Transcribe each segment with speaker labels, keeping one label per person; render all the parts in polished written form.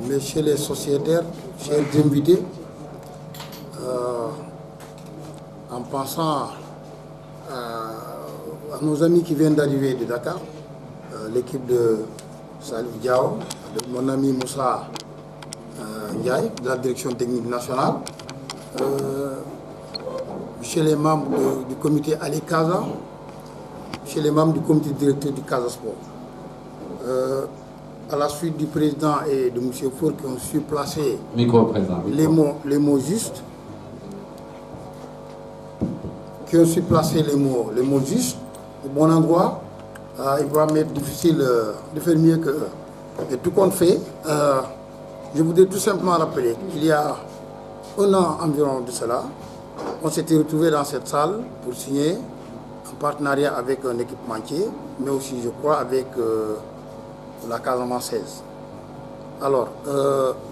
Speaker 1: messieurs les sociétaires, chers invités, en pensant à nos amis qui viennent d'arriver de Dakar, l'équipe de Salif Diao, de mon ami Moussa Ndiaye, de la direction technique nationale, chez les membres du comité Ali Casa, chez les membres du comité directeur du Casa Sport. À la suite du président et de M. Four qui ont su placer les mots justes, au bon endroit, il va m'être difficile de faire mieux que tout compte fait. Je voudrais tout simplement rappeler qu'il y a un an environ de cela, on s'était retrouvé dans cette salle pour signer un partenariat avec un équipementier, mais aussi, je crois, avec la Casamance 16. Alors,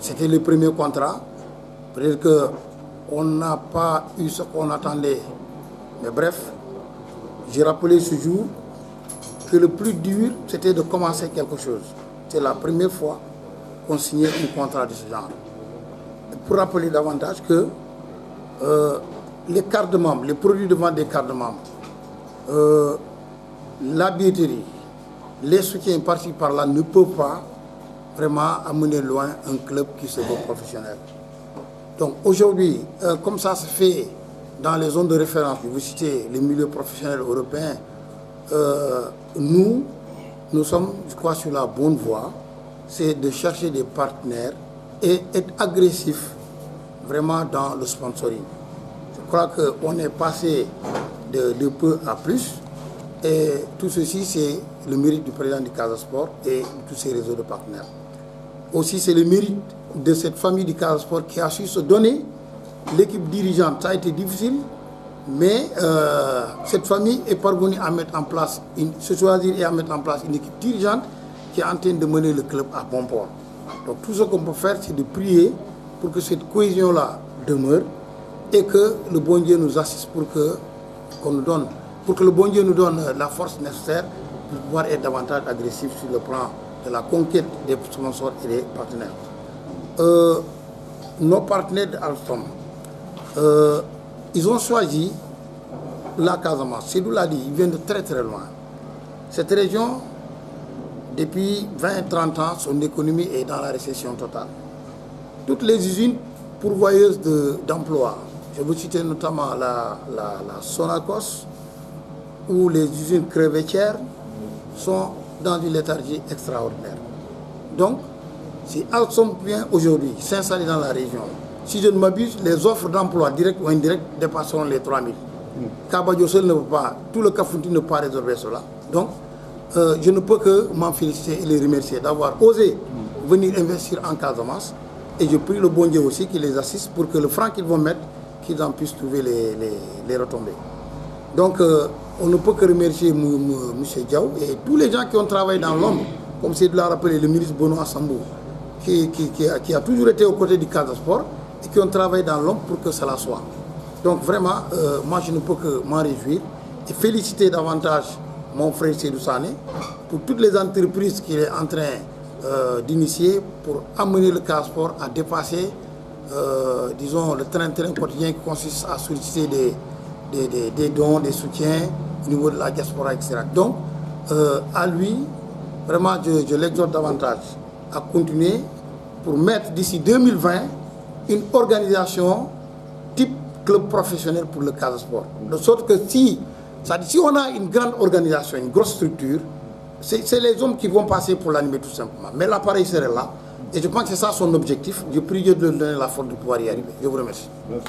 Speaker 1: c'était le premier contrat. Peut-être qu'on n'a pas eu ce qu'on attendait. Mais bref, j'ai rappelé ce jour que le plus dur, c'était de commencer quelque chose. C'est la première fois qu'on signait un contrat de ce genre. Et pour rappeler davantage que les cartes de membres, les produits de vente des cartes de membres, la billetterie, les soutiens par-ci par-là ne peuvent pas vraiment amener loin un club qui se veut professionnel. Donc aujourd'hui, comme ça se fait dans les zones de référence, je vous citez les milieux professionnels européens, nous sommes, je crois, sur la bonne voie, c'est de chercher des partenaires et être agressif vraiment dans le sponsoring. Je crois qu'on est passé de peu à plus. Et tout ceci, c'est le mérite du président du Casa Sport et de tous ses réseaux de partenaires. Aussi, c'est le mérite de cette famille du Casa Sport qui a su se donner. L'équipe dirigeante, ça a été difficile, mais cette famille est parvenue à mettre en place, se choisir et à mettre en place une équipe dirigeante qui est en train de mener le club à bon port. Donc tout ce qu'on peut faire, c'est de prier pour que cette cohésion-là demeure et que le bon Dieu nous assiste pour que le bon Dieu nous donne la force nécessaire pour pouvoir être davantage agressif sur le plan de la conquête des sponsors et des partenaires. Nos partenaires d'Alstom, ils ont choisi la Casamance. Sédou l'a dit, ils viennent de très très loin. Cette région, depuis 20-30 ans, son économie est dans la récession totale. Toutes les usines pourvoyeuses d'emplois, je vous citer notamment la Sonacos, où les usines crevettières sont dans une léthargie extraordinaire. Donc, si Alstom vient aujourd'hui s'installer dans la région, si je ne m'abuse, les offres d'emploi directes ou indirectes dépasseront les 3000. Kabadio seul ne peut pas, tout le Kafountine ne peut pas résorber cela. Donc, je ne peux que m'en féliciter et les remercier d'avoir osé venir investir en Casamance. Et je prie le bon Dieu aussi qu'il les assiste pour que le franc qu'ils vont mettre, qu'ils en puissent trouver les retombées. Donc, on ne peut que remercier M. Diaw et tous les gens qui ont travaillé dans l'ombre, comme c'est de l'a rappelé le ministre Benoît Sambou, qui a toujours été aux côtés du Casa Sport et qui ont travaillé dans l'ombre pour que cela soit. Donc vraiment, moi je ne peux que m'en réjouir et féliciter davantage mon frère Seydou Sané pour toutes les entreprises qu'il est en train d'initier pour amener le Casa Sport à dépasser, disons, le train-train quotidien qui consiste à solliciter des dons, des soutiens au niveau de la diaspora, etc. Donc, à lui, vraiment, je l'exhorte davantage à continuer pour mettre d'ici 2020 une organisation type club professionnel pour le Casa Sport. De sorte que si on a une grande organisation, une grosse structure, c'est les hommes qui vont passer pour l'animer tout simplement. Mais l'appareil serait là. Et je pense que c'est ça son objectif. Je prie Dieu de lui donner la force de pouvoir y arriver. Je vous remercie. Merci.